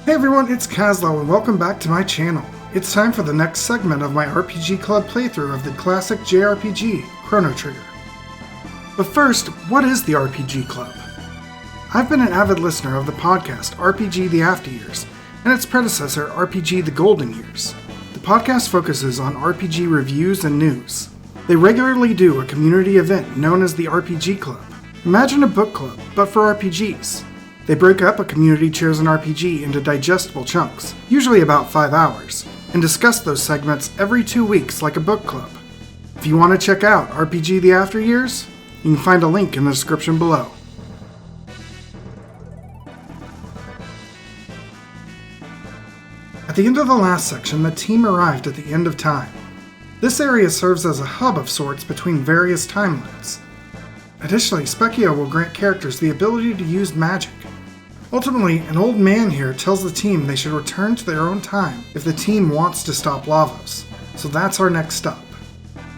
Hey everyone, it's Kazlo and welcome back to my channel. It's time for the next segment of my RPG Club playthrough of the classic JRPG, Chrono Trigger. But first, what is the RPG Club? I've been an avid listener of the podcast RPG The After Years, and its predecessor RPG The Golden Years. The podcast focuses on RPG reviews and news. They regularly do a community event known as the RPG Club. Imagine a book club, but for RPGs. They break up a community-chosen RPG into digestible chunks, usually about 5 hours, and discuss those segments every 2 weeks like a book club. If you want to check out RPG The After Years, you can find a link in the description below. At the end of the last section, the team arrived at the end of time. This area serves as a hub of sorts between various timelines. Additionally, Specchio will grant characters the ability to use magic. Ultimately, an old man here tells the team they should return to their own time if the team wants to stop Lavos, so that's our next stop.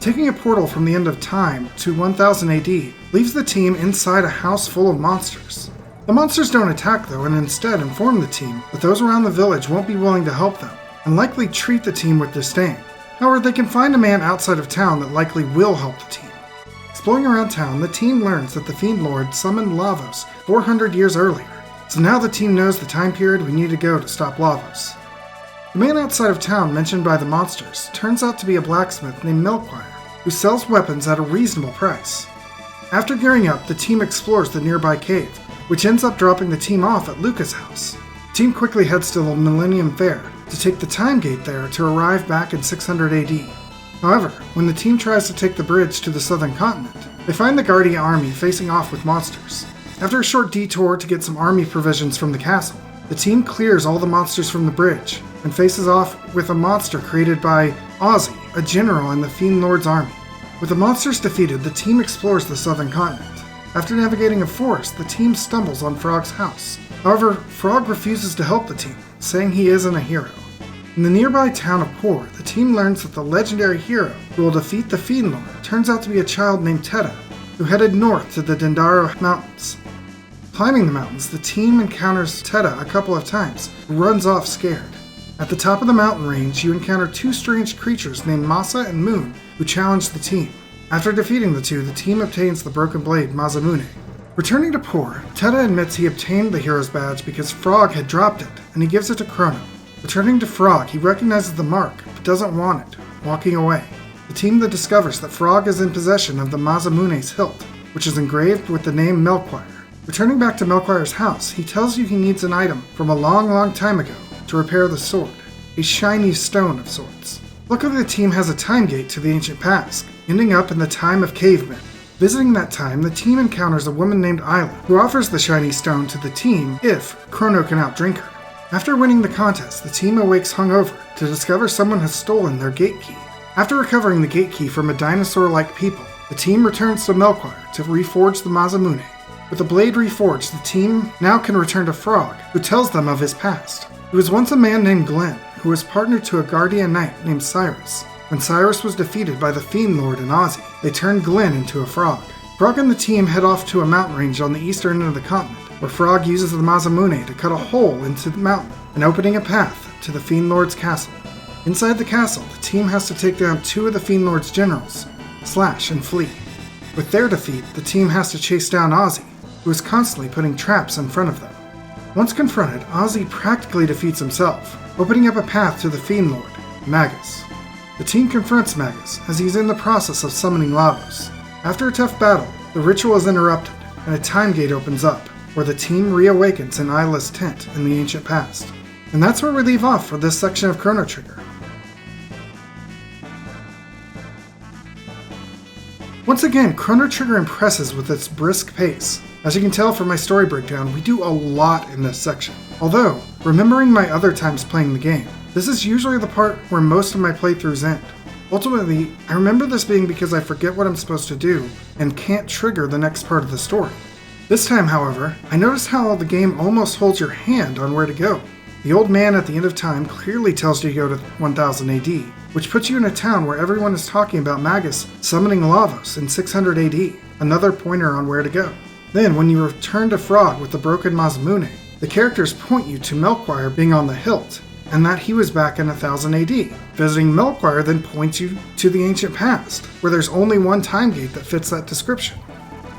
Taking a portal from the end of time to 1000 AD leaves the team inside a house full of monsters. The monsters don't attack though, and instead inform the team that those around the village won't be willing to help them, and likely treat the team with disdain. However, they can find a man outside of town that likely will help the team. Exploring around town, the team learns that the Fiend Lord summoned Lavos 400 years earlier, so now the team knows the time period we need to go to stop Lavos. The man outside of town mentioned by the monsters turns out to be a blacksmith named Melchior, who sells weapons at a reasonable price. After gearing up, the team explores the nearby cave, which ends up dropping the team off at Luca's house. The team quickly heads to the Millennium Fair to take the time gate there to arrive back in 600 AD. However, when the team tries to take the bridge to the southern continent, they find the Guardia army facing off with monsters. After a short detour to get some army provisions from the castle, the team clears all the monsters from the bridge and faces off with a monster created by Ozzy, a general in the Fiend Lord's army. With the monsters defeated, the team explores the southern continent. After navigating a forest, the team stumbles on Frog's house. However, Frog refuses to help the team, saying he isn't a hero. In the nearby town of Por, the team learns that the legendary hero who will defeat the Fiend Lord turns out to be a child named Teta, who headed north to the Dendaro Mountains. Climbing the mountains, the team encounters Teta a couple of times, who runs off scared. At the top of the mountain range, you encounter two strange creatures named Masa and Moon, who challenge the team. After defeating the two, the team obtains the broken blade Masamune. Returning to Por, Teta admits he obtained the hero's badge because Frog had dropped it, and he gives it to Chrono. Returning to Frog, he recognizes the mark, but doesn't want it, walking away. The team then discovers that Frog is in possession of the Masamune's hilt, which is engraved with the name Melchior. Returning back to Melchior's house, he tells you he needs an item from a long time ago to repair the sword, a shiny stone of sorts. Luckily, the team has a time gate to the ancient past, ending up in the time of cavemen. Visiting that time, the team encounters a woman named Isla, who offers the shiny stone to the team if Chrono can outdrink her. After winning the contest, the team awakes hungover to discover someone has stolen their gate key. After recovering the gate key from a dinosaur-like people, the team returns to Melchior to reforge the Masamune. With the blade reforged, the team now can return to Frog, who tells them of his past. He was once a man named Glenn, who was partnered to a guardian knight named Cyrus. When Cyrus was defeated by the Fiend Lord and Ozzy, they turned Glenn into a frog. Frog and the team head off to a mountain range on the eastern end of the continent, where Frog uses the Masamune to cut a hole into the mountain and opening a path to the Fiend Lord's castle. Inside the castle, the team has to take down two of the Fiend Lord's generals, Slash and Flea. With their defeat, the team has to chase down Ozzy, who is constantly putting traps in front of them. Once confronted, Ozzy practically defeats himself, opening up a path to the Fiend Lord, Magus. The team confronts Magus as he's in the process of summoning Lavos. After a tough battle, the ritual is interrupted, and a time gate opens up, where the team reawakens in Isla's tent in the ancient past. And that's where we leave off for this section of Chrono Trigger. Once again, Chrono Trigger impresses with its brisk pace. As you can tell from my story breakdown, we do a lot in this section. Although, remembering my other times playing the game, this is usually the part where most of my playthroughs end. Ultimately, I remember this being because I forget what I'm supposed to do and can't trigger the next part of the story. This time, however, I noticed how the game almost holds your hand on where to go. The old man at the end of time clearly tells you to go to 1000 AD, which puts you in a town where everyone is talking about Magus summoning Lavos in 600 AD, another pointer on where to go. Then, when you return to Frog with the broken Masamune, The characters point you to Melchior being on the hilt, and that he was back in 1000 AD. Visiting Melchior then points you to the ancient past, where there's only one time gate that fits that description.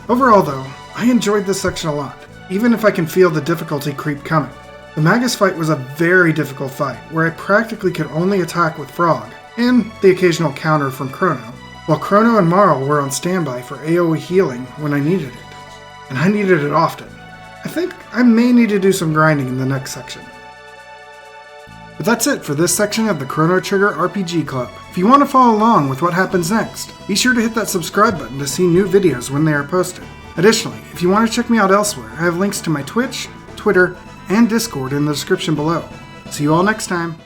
Overall though, I enjoyed this section a lot, even if I can feel the difficulty creep coming. The Magus fight was a very difficult fight, where I practically could only attack with Frog, and the occasional counter from Chrono, while Chrono and Marl were on standby for AoE healing when I needed it. And I needed it often. I think I may need to do some grinding in the next section. But that's it for this section of the Chrono Trigger RPG Club. If you want to follow along with what happens next, be sure to hit that subscribe button to see new videos when they are posted. Additionally, if you want to check me out elsewhere, I have links to my Twitch, Twitter, and Discord in the description below. See you all next time.